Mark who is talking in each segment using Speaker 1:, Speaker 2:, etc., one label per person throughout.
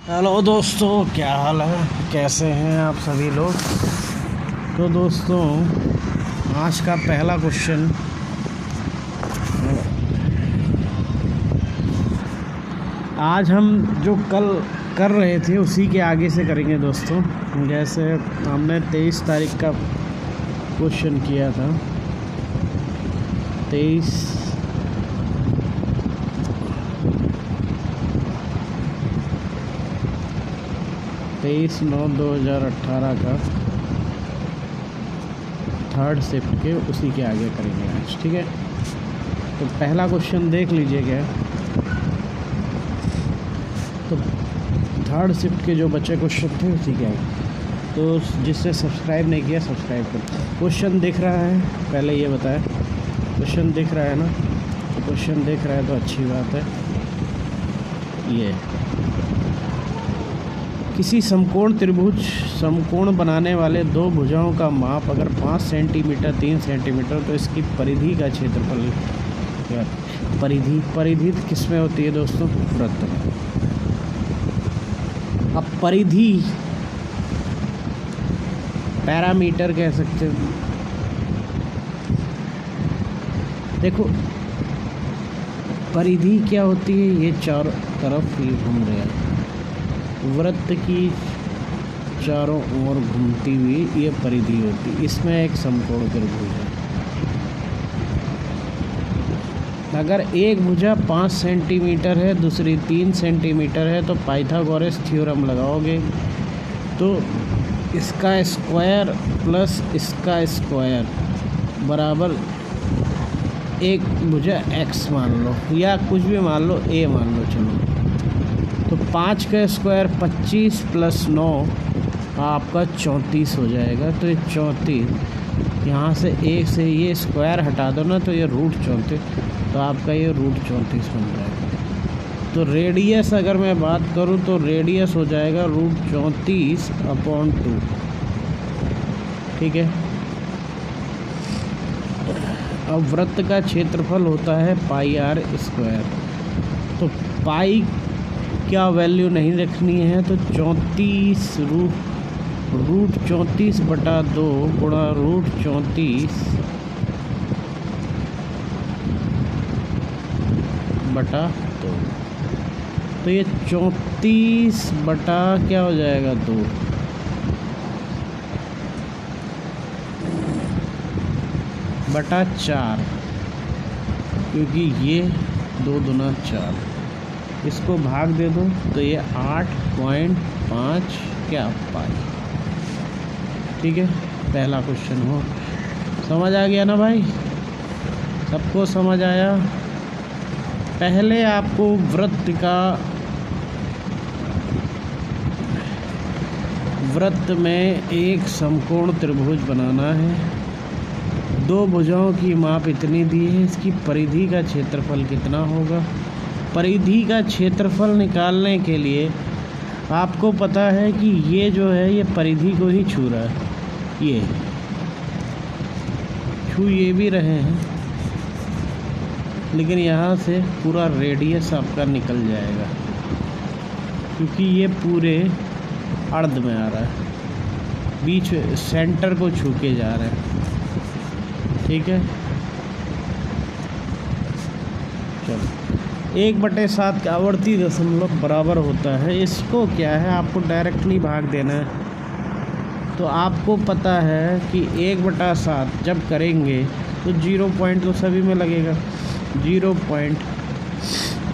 Speaker 1: Hello दोस्तों, क्या हाल है? कैसे हैं आप सभी लोग? तो दोस्तों, आज का पहला क्वेश्चन आज हम जो कल कर रहे थे उसी के आगे से करेंगे दोस्तों। जैसे हमने 23 तारीख का क्वेश्चन किया था। 23/9/2018 का थर्ड शिफ्ट के उसी के आगे करेंगे आज, ठीक है। तो पहला क्वेश्चन देख लीजिएगा। तो थर्ड शिफ्ट के जो बच्चे क्वेश्चन थे उसी के आगे, तो जिससे सब्सक्राइब नहीं किया सब्सक्राइब करो। क्वेश्चन दिख रहा है, पहले ये बताएं, क्वेश्चन दिख रहा है ना? तो क्वेश्चन दिख रहा है तो अच्छी बात है। ये किसी समकोण त्रिभुज समकोण बनाने वाले दो भुजाओं का माप अगर 5 सेंटीमीटर 3 सेंटीमीटर तो इसकी परिधि का क्षेत्रफल क्या? परिधि किस में होती है दोस्तों? वृत्त में। अब परिधि पैरामीटर कह सकते हो। देखो, परिधि क्या होती है? ये चारों तरफ ही घूम रहा है, वृत्त की चारों ओर घूमती हुई ये परिधि होती है। इसमें एक समकोण त्रिभुज है। अगर एक भुजा 5 सेंटीमीटर है, दूसरी 3 सेंटीमीटर है, तो पाइथागोरस थ्योरम लगाओगे तो इसका स्क्वायर प्लस इसका स्क्वायर बराबर एक भुजा x मान लो, या कुछ भी मान लो, a मान लो, चलो। तो 5 का स्क्वायर 25 प्लस 9 आपका 34 हो जाएगा। तो ये 34, यहाँ से एक से ये स्क्वायर हटा दो ना, तो ये √34, तो आपका ये √34 बन जाएगा। तो रेडियस अगर मैं बात करूँ तो रेडियस हो जाएगा √34/2, ठीक है। अब वृत्त का क्षेत्रफल होता है πr²। तो पाई क्या वैल्यू नहीं रखनी है, तो 34 √34/2 गुणा √34/2, तो ये 34 बटा क्या हो जाएगा 2, बटा 4, क्योंकि ये 2 दूना 4, इसको भाग दे दो तो ये 8.5 क्या पाई, ठीक है। पहला क्वेश्चन हो समझ आ गया ना भाई? सबको समझ आया? पहले आपको वृत्त में एक समकोण त्रिभुज बनाना है। दो भुजाओं की माप इतनी दी है, इसकी परिधि का क्षेत्रफल कितना होगा? परिधि का क्षेत्रफल निकालने के लिए आपको पता है कि ये जो है ये परिधि को ही छू रहा है, ये भी रहे हैं, लेकिन यहाँ से पूरा रेडियस आपका निकल जाएगा, क्योंकि ये पूरे अर्ध में आ रहा है, बीच सेंटर को छू के जा रहा है, ठीक है। चलो, 1/7 का आवर्ती दशमलव बराबर होता है। इसको क्या है, आपको डायरेक्ट नहीं भाग देना है। तो आपको पता है कि 1/7 जब करेंगे तो 0 पॉइंट तो सभी में लगेगा, 0 पॉइंट,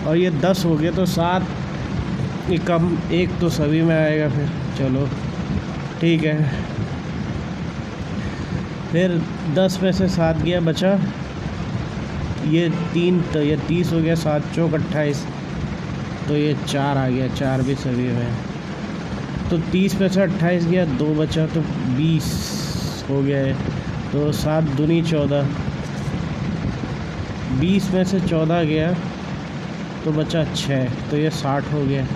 Speaker 1: और ये 10 हो गया तो 7 कम 1 तो सभी में आएगा। फिर चलो ठीक है, फिर 10 में से 7 गया, बचा ये 3, तो ये 30 हो गया, 7 चौक 28, तो ये 4 आ गया, 4 भी सभी में। तो 30 में से 28 गया, 2 बचा, तो 20 हो गया है। तो 7 दूनी 14, 20 में से 14 गया तो बचा 6, तो ये 60 हो गया।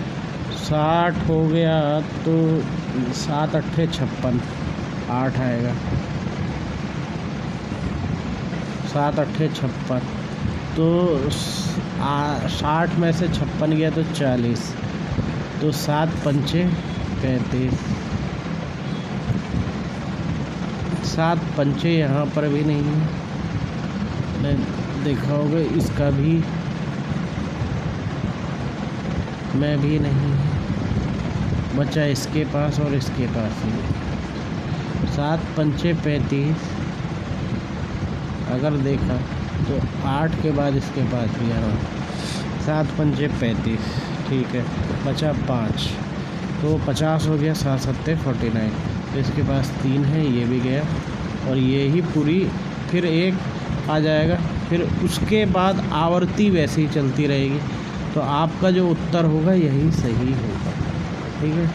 Speaker 1: 60 हो गया तो 7 8 56, 8 आएगा, 7 8 56, तो 60 में से 56 गया तो 40, तो तो 7 पंचे 35, 7 पंचे यहाँ पर भी नहीं है, देखा होगा इसका भी मैं भी नहीं है, बचा इसके पास और इसके पास ही। 7 पंचे 35, अगर देखा तो 8 के बाद इसके पास भी आ रहा, 7 पंचे 35, ठीक है, बचा 5, तो 50 हो गया, 7 सत्ते 49, तो इसके पास 3 है, ये भी गया, और ये ही पूरी फिर एक आ जाएगा, फिर उसके बाद आवर्ती वैसे ही चलती रहेगी। तो आपका जो उत्तर होगा यही सही होगा, ठीक है।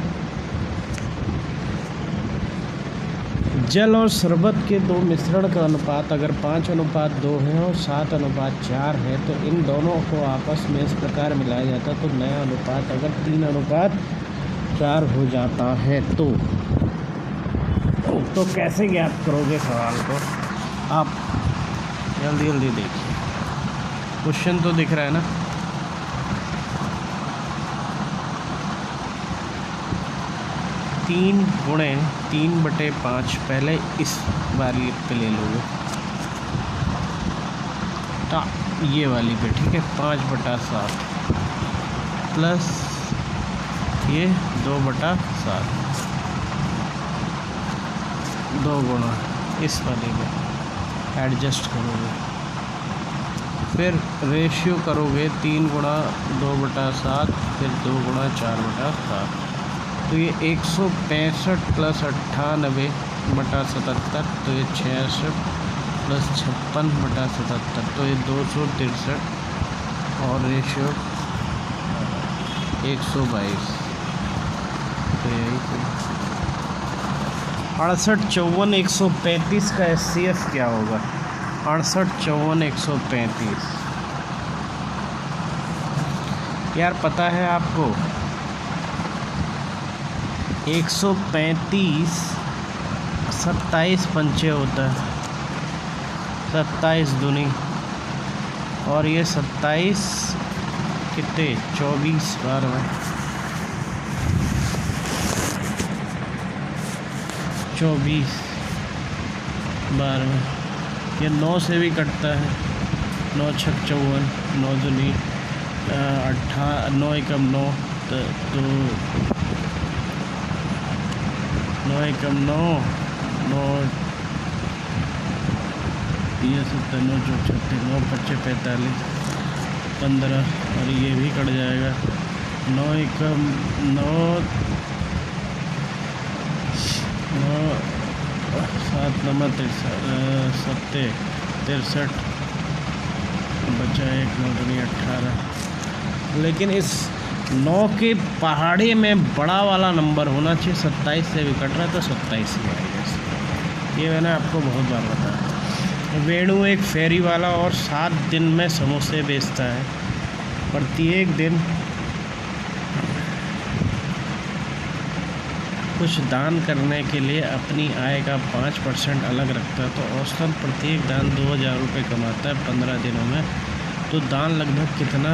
Speaker 1: जल और शरबत के दो मिश्रण का अनुपात अगर 5:2 है और 7:4 है, तो इन दोनों को आपस में इस प्रकार मिलाया जाता है, तो नया अनुपात अगर 3:4 हो जाता है तो कैसे ज्ञात करोगे सवाल को आप? जल्दी जल्दी देखिए, क्वेश्चन तो दिख रहा है ना। तीन गुणे 3/5 पहले इस वाली पे ले लोगे, तो ये वाली पे, ठीक है, 5/7 प्लस ये 2/7, 2 गुणा इस वाली पे एडजस्ट करोगे, फिर रेशियो करोगे 3 गुणा 2/7, फिर 2 गुणा 4/7, तो ये 165 प्लस 98/77, तो ये 66 प्लस 56/77, तो ये 263, और रेशियो 122, तो यही 68 54 135 का SCF क्या होगा? 68 54 135 यार पता है आपको? 135 27 पंचे होता है, 27 दूनी, और ये 27 कितने 24 बार में 24 बार में, ये 9 से भी कटता है, 9 छक 54, 9 दूनी 18, 9 एकम 9, तो 9 एकम 9, 9 ये 7 9 चौक 36, 9 25 45 15, और ये भी कट जाएगा, 9 एकम 9 7 9 63, बचा 1 9 दूनी 18, लेकिन इस 9 के पहाड़े में बड़ा वाला नंबर होना चाहिए, 27 से भी कट रहा है तो 27 ही आएगा। ये मैंने आपको बहुत बार बताया। वेणु एक फेरी वाला और 7 दिन में समोसे बेचता है, प्रत्येक दिन कुछ दान करने के लिए अपनी आय का 5% अलग रखता है, तो औसतन प्रत्येक दान 2000 रुपये कमाता है 15 दिनों में, तो दान लगभग कितना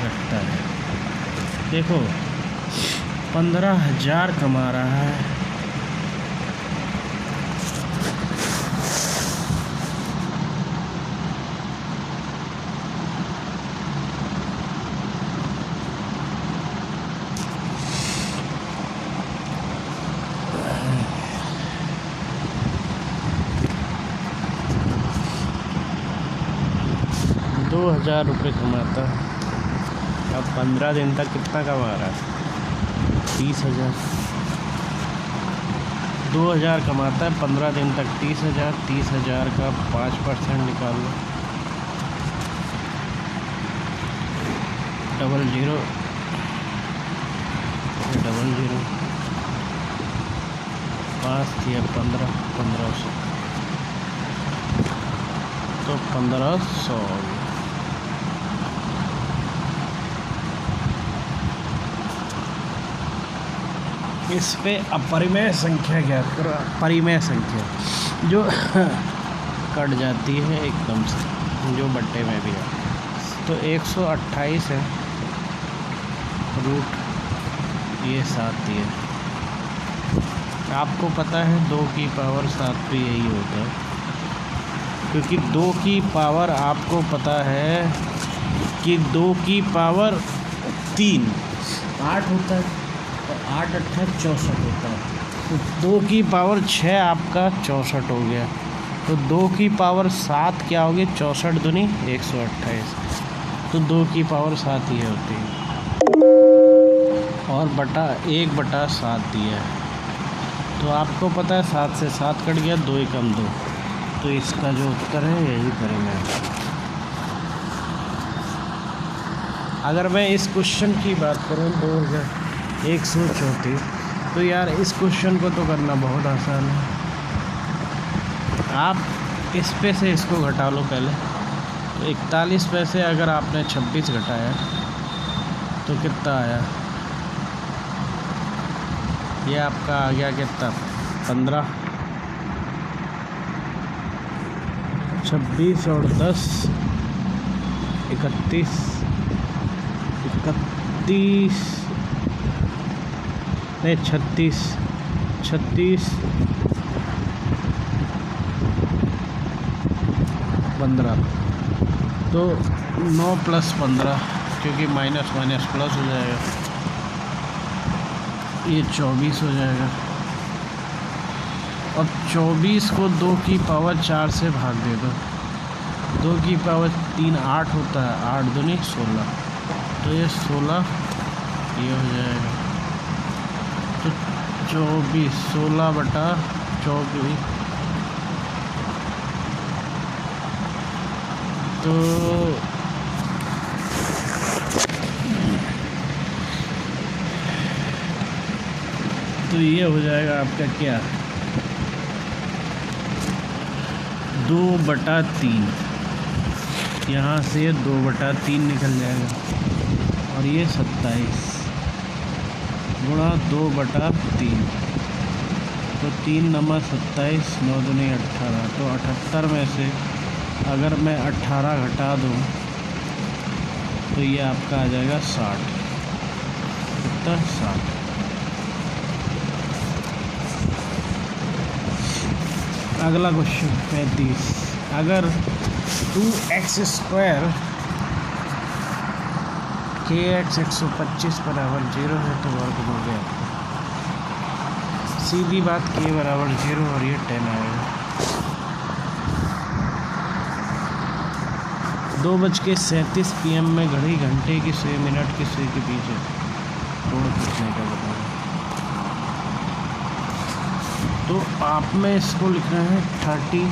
Speaker 1: रखता है? देखो 15,000 कमा रहा है, ₹2,000 कमाता है, अब 15 दिन तक कितना कमा रहा है? 30,000। 2,000 कमाता है 15 दिन तक, 30,000, 30,000 का 5% निकाल लो, 00 00 5 दिया 15, 1500, तो 1500 हो गया। इस पे अपरिमेय संख्या ज्ञात करो, परिमेय संख्या जो कट जाती है एकदम से, जो बट्टे में भी है, तो 128 है, रूट ये 7 दिया। आपको पता है 2 की पावर 7 पे यही होता है, क्योंकि 2 की पावर आपको पता है कि 2 की पावर 3 8 होता है, और 8 8 64 होता है। तो 2 की पावर 6 आपका 64 हो गया। तो 2 की पावर 7 क्या होगी? 64 दूनी 128। तो 2 की पावर 7 ही होती है, और बटा 1/7 दिया है। तो आपको पता है 7 से 7 कट गया, 2 एकम 2। तो इसका जो उत्तर है यही करेंगे। अगर मैं इस क्वेश्चन की बात करूँ 2134, तो यार इस क्वेश्चन को तो करना बहुत आसान है। आप इस पे से इसको घटा लो पहले। तो 41 पैसे अगर आपने 26 घटाया तो कितना आया? ये आपका आ गया कितना? 15। 26 और 10 31 नहीं 36 15। तो 9 + 15, क्योंकि माइनस माइनस प्लस हो जाएगा, ये 24 हो जाएगा। अब 24 को 2 की पावर 4 से भाग दे दो। 2 की पावर 3 8 होता है, 8 दूनी 16। तो ये 16 ये हो जाएगा। तो 24 16/24। तो ये हो जाएगा आपका क्या? 2/3। यहाँ से 2/3 निकल जाएगा, और ये 27 गुणा 2/3। तो 3 नंबर 27, 9 दूनी 18। तो 78 में से अगर मैं 18 घटा दूँ तो ये आपका आ जाएगा 60। कितना? 60। अगला क्वेश्चन 35। अगर 2x² kx 125 बराबर 0 है तो वर्ग हो गया। सीधी बात, k बराबर 0 और ये 10 आएगा। 2:37 PM में घड़ी घंटे की सुई मिनट की सुई के बीच है। कोण कितने का बताओ? तो आप में इसको लिखना है 30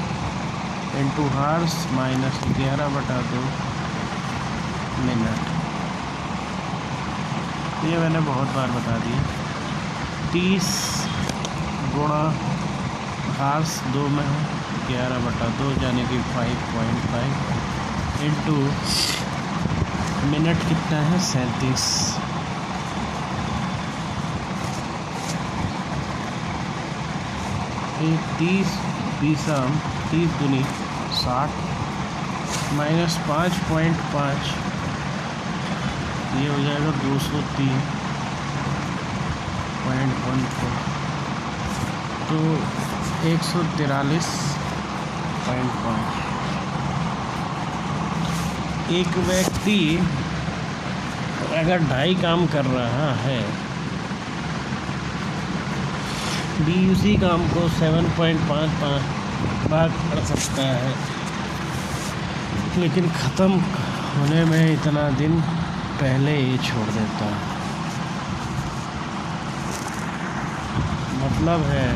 Speaker 1: × हार्स माइनस 11/2 मिनट। ये मैंने बहुत बार बता दिया। 30 गुणा हार्स 2 में है, 11/2 यानी कि 5.5 इंटू मिनट कितना है? 37। ये 30 दूनी 60 माइनस 5.5, ये हो जाएगा 203.14। तो 143.5। एक व्यक्ति अगर 2.5 काम कर रहा है, भी उसी काम को 7.55 भाग कर सकता है, लेकिन ख़त्म होने में इतना दिन पहले ही छोड़ देता है। मतलब है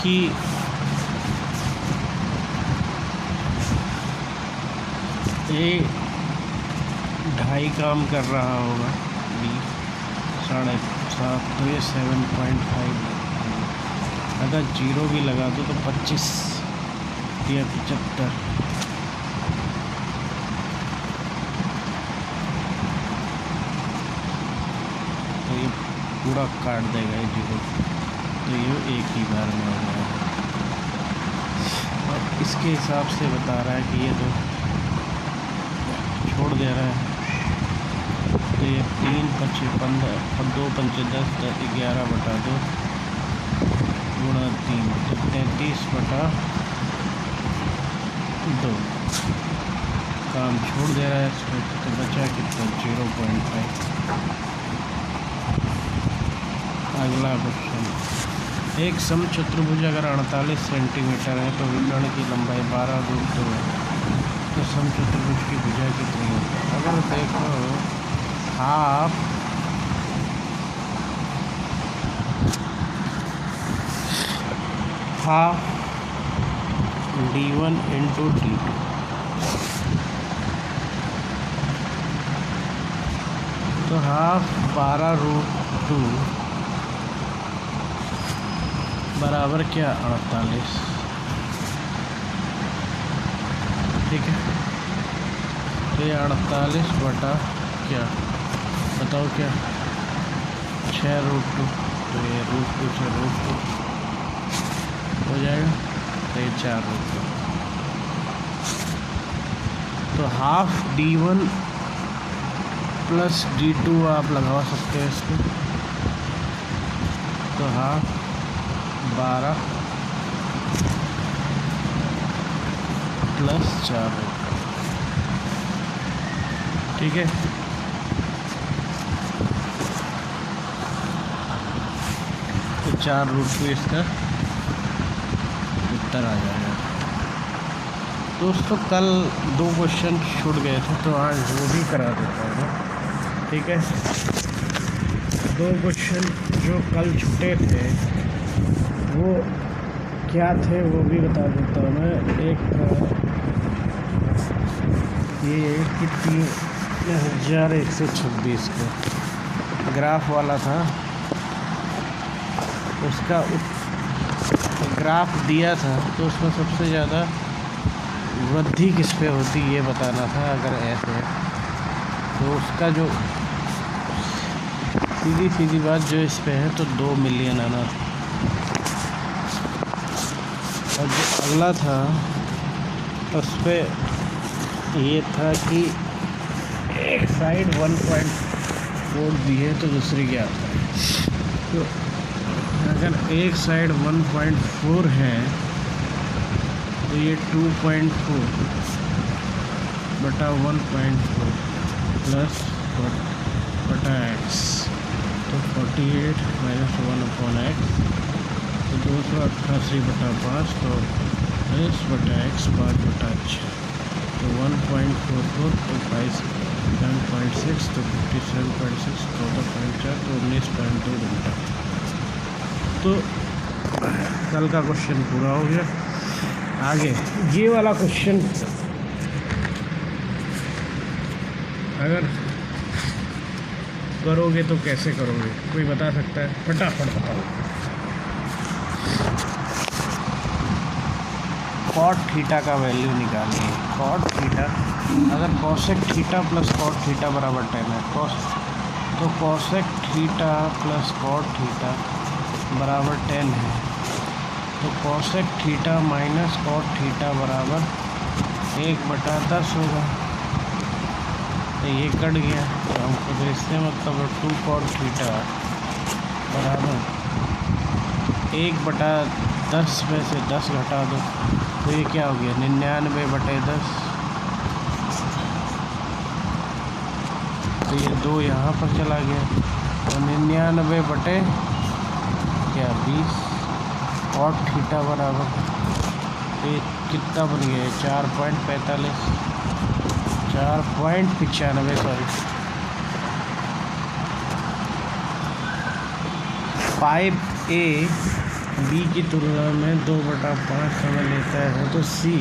Speaker 1: कि ये 2.5 काम कर रहा होगा, 7.5, तो ये 7.5। अगर 0 भी लगा दो तो 25 या 75। तो ये पूरा काट देगा ये 0, तो ये एक ही बार में हो जाएगा। इसके हिसाब से बता रहा है कि ये तो छोड़ दे रहा है। तो ये 3 5 15 2 5 10 11 बटा 2 गुणा 3 तो 33 बटा 2 काम छोड़ दे रहा है इसमें। तो बचा कितना 0.5। अगला क्वेश्चन, एक समचतुर्भुज अगर 48 सेंटीमीटर है तो विकर्ण की लंबाई 12√2 है, तो समचतुर्भुज की भुजा कितनी होगी? अगर देखो हाफ d1 इंटू d2, तो हाफ 12√2 बराबर क्या 48। ठीक है, तो ये 48 बटा क्या बताओ क्या 6√2, तो ये √2 से √2 हो जाएगा, तो ये 4√2। तो हाफ d1 प्लस d2 आप लगा सकते हैं इसको, तो हाफ 12 प्लस 4। ठीक है, तो 4√2 इसका उत्तर आ जाएगा। दोस्तों कल 2 क्वेश्चन छूट गए थे तो आज वो भी करा देता हूँ। ठीक है, 2 क्वेश्चन जो कल छूटे थे वो क्या थे वो भी बता देता हूँ मैं। एक था ये कि 3126 का ग्राफ वाला था, उसका ग्राफ दिया था तो उसमें सबसे ज़्यादा वृद्धि किस पे होती ये बताना था। अगर ऐसे है तो उसका जो सीधी बात जो इस पे है तो 2 मिलियन आना था। और जो अगला था उस पर ये था कि एक साइड 1.4 दी है तो दूसरी क्या आता है। तो अगर एक साइड 1.4 है तो ये 2.4 बटा 1.4 प्लस बटा x, तो 48 माइनस 1/x, तो 288 बटा 5, तो 10 बटा x 5 बटा 6, तो 1.44 तो 7.6 तो 57.6 14.4 तो 19.2 घंटा। तो कल का क्वेश्चन पूरा हो गया। आगे ये वाला क्वेश्चन अगर करोगे तो कैसे करोगे, कोई बता सकता है? फटाफट बताओ। कॉट थीटा का वैल्यू निकालिए। कॉट थीटा अगर cosec theta plus cot theta बराबर 10 है, तो cosec theta plus cot theta बराबर 10 है, तो cosec theta minus cot theta बराबर 1/10 होगा। तो ये कट गया, तो हमको तो इससे मतलब 2 कॉट थीटा बराबर 1/10 में से 10 घटा दो, तो ये क्या हो गया 99/10। तो ये 2 यहाँ पर चला गया, तो 99 क्या 20 कॉट थीटा बराबर, तो ये कितना बन गया 4.45 4.95 सॉरी 5A बी की तुलना में 2/5 समय लेता है, तो सी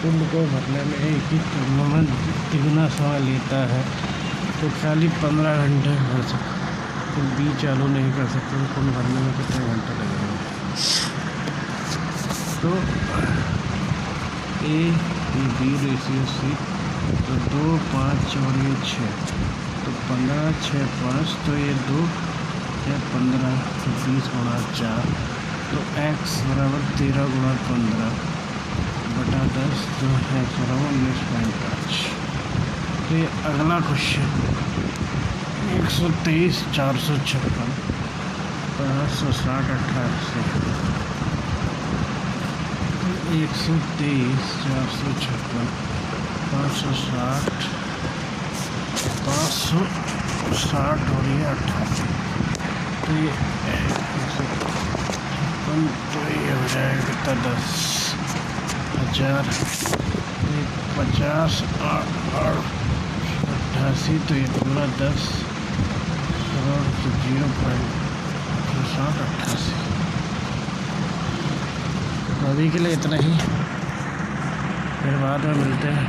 Speaker 1: कुंड को भरने में ए की तुलना में तिगुना समय लेता है, तो खाली 15 घंटे भर सकते, तो बी चालू नहीं कर सकते, तो कुंड भरने में कितने घंटे लगेंगे। तो ए बी रेशियो सी, तो 2 5 4 ये 6, तो 15 6 5, तो ये 2 या 15, तो 20 गुणा 4, तो x बराबर 13 गुणा 15 बटा 10 जो है 19.5। तो ये अगला क्वेश्चन 123 456 560 88। 123 456 560 560 और ये 88। तो ये 156, तो ये हो जाएगा कितना 10,000। 50 और 88, तो ये पूरा 10 करोड़ तो 0.788। अभी के लिए इतना ही, फिर बाद में मिलते हैं।